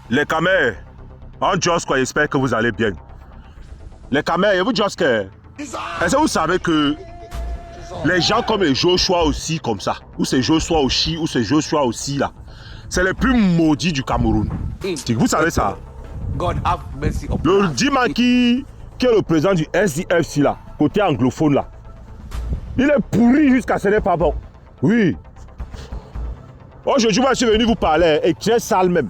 Les Camers, en Jos, quoi, j'espère que vous allez bien. Les Camers, vous Jos, est-ce que vous savez que les gens comme les Joshua aussi, comme ça, ou ces Joshua aussi, ou ces Joshua aussi, là, c'est les plus maudits du Cameroun. Vous savez ça? God have mercy upon Le us. Dima qui est le président du SDF, là, côté anglophone, là, il est pourri jusqu'à ce n'est pas bon. Oui. Aujourd'hui, moi, je suis venu vous parler, et très sale même.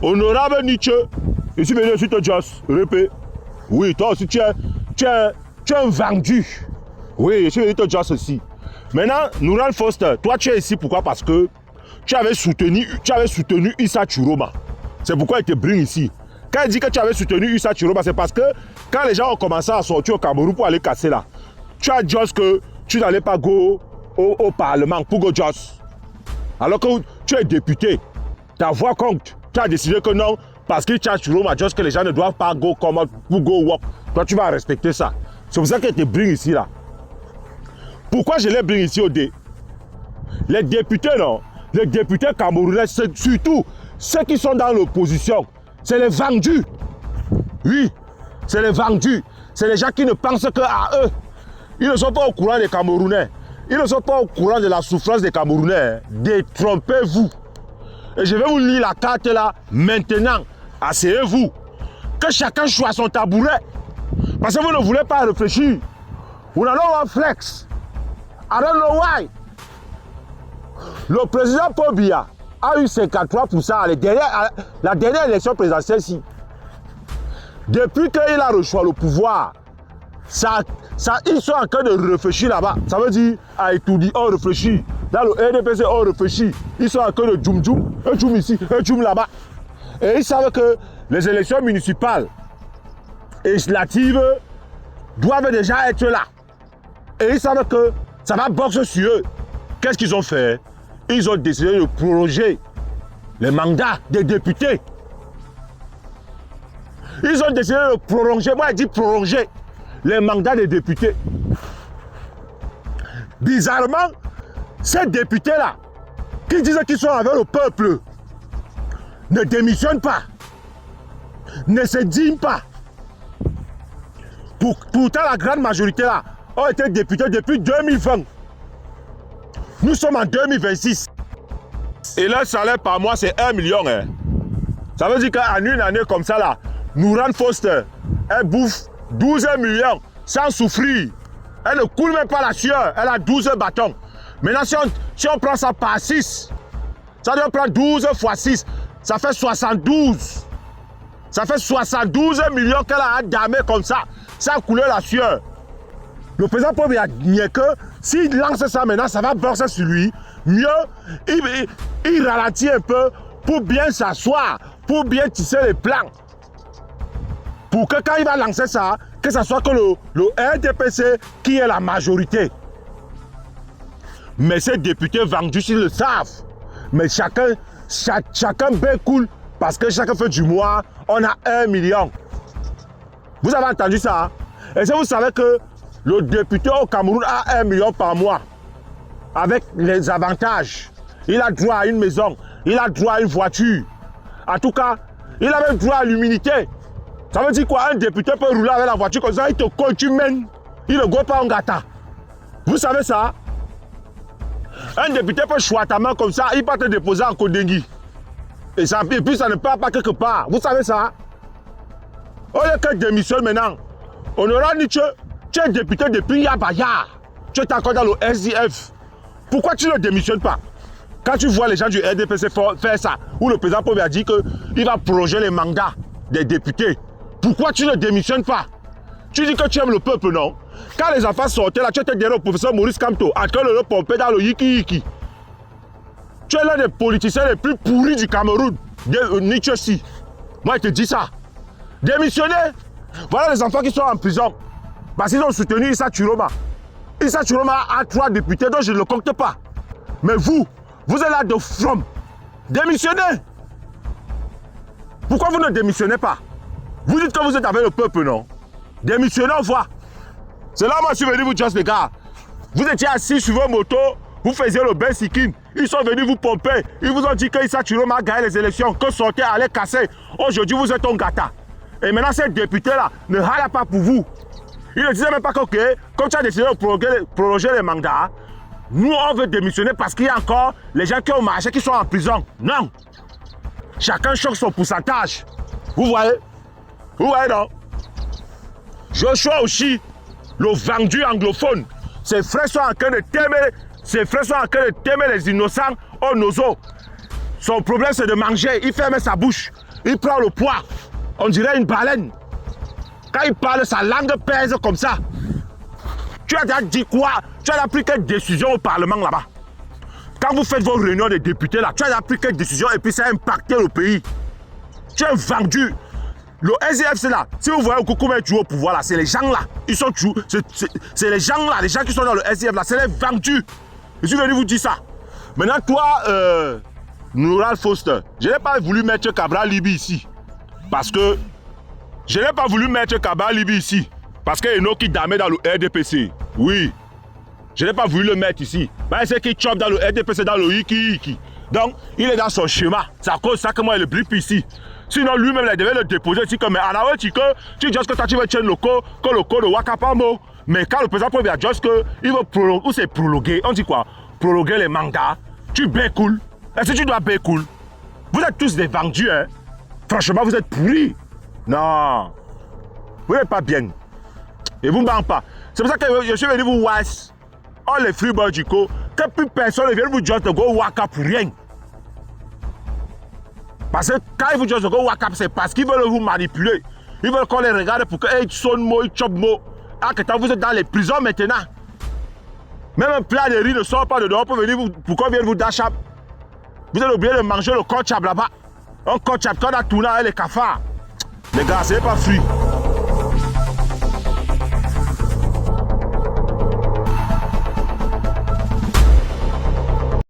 Honorable Nietzsche, je suis venu sur te Jos, répète. Oui, toi aussi, tu es un vendu. Oui, je suis venu te Jos aussi. Maintenant, Nouran Foster, toi, tu es ici, pourquoi? Parce que tu avais soutenu Issa Churoma. C'est pourquoi il te bring ici. Quand il dit que tu avais soutenu Issa Churoma, c'est parce que quand les gens ont commencé à sortir au Cameroun pour aller casser là, tu as dit que tu n'allais pas go au Parlement pour go Jos. Alors que tu es député, ta voix compte. Tu as décidé que non, parce que tu as Churoma, Jos, que les gens ne doivent pas go comme pour go walk. Toi, tu vas respecter ça. C'est pour ça qu'il te bring ici là. Pourquoi je les bring ici au dé? Les députés, non? Les députés camerounais, surtout ceux qui sont dans l'opposition, c'est les vendus. Oui, c'est les vendus. C'est les gens qui ne pensent qu'à eux. Ils ne sont pas au courant des Camerounais. Ils ne sont pas au courant de la souffrance des Camerounais. Détrompez-vous. Et je vais vous lire la carte là, maintenant. Asseyez-vous. Que chacun choisit son tabouret. Parce que vous ne voulez pas réfléchir. Vous n'avez pas flex. I don't know why. Le président Paul Biya a eu 53% à la dernière élection présidentielle ici. Depuis qu'il a reçu le pouvoir, ils sont en train de réfléchir là-bas. Ça veut dire, à étudier, on réfléchit. Dans le RDPC, on réfléchit. Ils sont en train de djoum-djoum, un djoum ici, un djoum là-bas. Et ils savent que les élections municipales et législatives doivent déjà être là. Et ils savent que ça va boxer sur eux. Qu'est-ce qu'ils ont fait? Ils ont décidé de prolonger les mandats des députés. Ils ont décidé de prolonger, moi je dis prolonger, les mandats des députés. Bizarrement, ces députés-là, qui disent qu'ils sont avec le peuple, ne démissionnent pas, ne se dignent pas. Pourtant, la grande majorité là ont été députés depuis 2020. Nous sommes en 2026. Et leur salaire par mois, c'est 1 million. Hein. Ça veut dire qu'en une année comme ça, là, Nouran Foster, elle bouffe 12 millions sans souffrir. Elle ne coule même pas la sueur. Elle a 12 bâtons. Maintenant, si on prend ça par 6, ça doit prendre 12 fois 6. Ça fait 72. Ça fait 72 millions qu'elle a damé comme ça, sans couler la sueur. Le président Paul Biya a que s'il lance ça maintenant, ça va borser sur lui. Mieux, il ralentit un peu pour bien s'asseoir, pour bien tisser les plans. Pour que quand il va lancer ça, que ce soit que le RDPC qui est la majorité. Mais ces députés vendus, ils le savent. Mais chacun bien cool, parce que chacun fait du mois, on a 1 million. Vous avez entendu ça? Et si vous savez que le député au Cameroun a 1 million par mois, avec les avantages. Il a droit à une maison, il a droit à une voiture. En tout cas, il a même droit à l'immunité. Ça veut dire quoi? Un député peut rouler avec la voiture comme ça, il te colle, tu mènes. Il ne go pas en gâta. Vous savez ça? Un député peut choisir ta main comme ça, il peut te déposer en Kodengui. Et puis ça ne part pas quelque part. Vous savez ça? Au lieu que démissionne maintenant, Honorable Nietzsche, tu es député depuis Yabaya. Tu es encore dans le SDF. Pourquoi tu ne démissionnes pas? Quand tu vois les gens du RDPC faire ça, où le président Paul Biya a dit qu'il va prolonger les mandats des députés, pourquoi tu ne démissionnes pas? Tu dis que tu aimes le peuple, non? Quand les enfants sortaient là, tu étais derrière le professeur Maurice Kamto, en train de le pomper dans le yiki-yiki. Tu es l'un des politiciens les plus pourris du Cameroun, de Nietzsche. Moi, je te dis ça. Démissionnez. Voilà les enfants qui sont en prison. Parce qu'ils ont soutenu Issa Churoma. Issa Churoma a 3 députés, donc je ne le compte pas. Mais vous êtes là de from. Démissionnez. Pourquoi vous ne démissionnez pas? Vous dites que vous êtes avec le peuple, non? Démissionnez, on voit. C'est là moi je suis venu vous dire, les gars. Vous étiez assis sur vos motos, vous faisiez le bain sikin. Ils sont venus vous pomper. Ils vous ont dit que Issa Chiroma a gagné les élections, que sortait allait casser. Aujourd'hui, vous êtes un gâta. Et maintenant, ces députés-là ne râlent pas pour vous. Ils ne disaient même pas que, ok, comme tu as décidé de prolonger les mandats, nous, on veut démissionner parce qu'il y a encore les gens qui ont marché, qui sont en prison. Non. Chacun choque son pourcentage. Vous voyez? Vous voyez, non? Joshua aussi, le vendu anglophone. Ses frères sont en train de t'aimer les innocents au nozo. Son problème, c'est de manger. Il ferme sa bouche. Il prend le poids. On dirait une baleine. Quand il parle, sa langue pèse comme ça. Tu as déjà dit quoi? Tu as déjà pris quelle décision au Parlement là-bas? Quand vous faites vos réunions de députés là, tu as déjà pris quelle décision et puis ça a impacté le pays. Tu es vendu. Le SDF, c'est là. Si vous voyez comment tu es au pouvoir là, c'est les gens là. Ils sont toujours. C'est les gens là, les gens qui sont dans le SDF là, c'est les vendus. Je suis venu vous dire ça. Maintenant, toi, Noural Foster, je n'ai pas voulu mettre Cabral Libi ici. Parce que. Je n'ai pas voulu mettre Cabral Libi ici. Parce qu'il y en a qui damait dans le RDPC. Oui. Je n'ai pas voulu le mettre ici. Mais c'est qu'il chope dans le RDPC, dans le Iki. Donc, il est dans son schéma. C'est à cause de ça que moi, il le blip ici. Sinon, lui-même, il devait le déposer ici comme Anawe Tiko. Tu dis que toi, tu veux tirer le code de Wakapamo. Mais quand le président Paul a dit qu'il veut prolonger, ou c'est prologuer, on dit quoi? Prologuer les mandats. Tu bécoules. Est-ce que tu dois bécouler? Vous êtes tous des vendus, hein? Franchement, vous êtes pourris. Non. Vous n'êtes pas bien. Et vous ne manquez pas. C'est pour ça que je suis venu vous voir. Oh, les freeboys du coup, que plus personne ne vient vous dire de go waka pour rien. Parce que quand ils vous disent de go waka, c'est parce qu'ils veulent vous manipuler. Ils veulent qu'on les regarde pour qu'ils sonnent mots, ils chopent mots. Ah, que vous êtes dans les prisons maintenant. Même un plat de riz ne sort pas de dehors pour venir pour qu'on vienne vous dachap. Vous avez oublié de manger le kotchap là-bas. Un kotchap qu'on a tourné avec les cafards. Les gars, c'est pas free.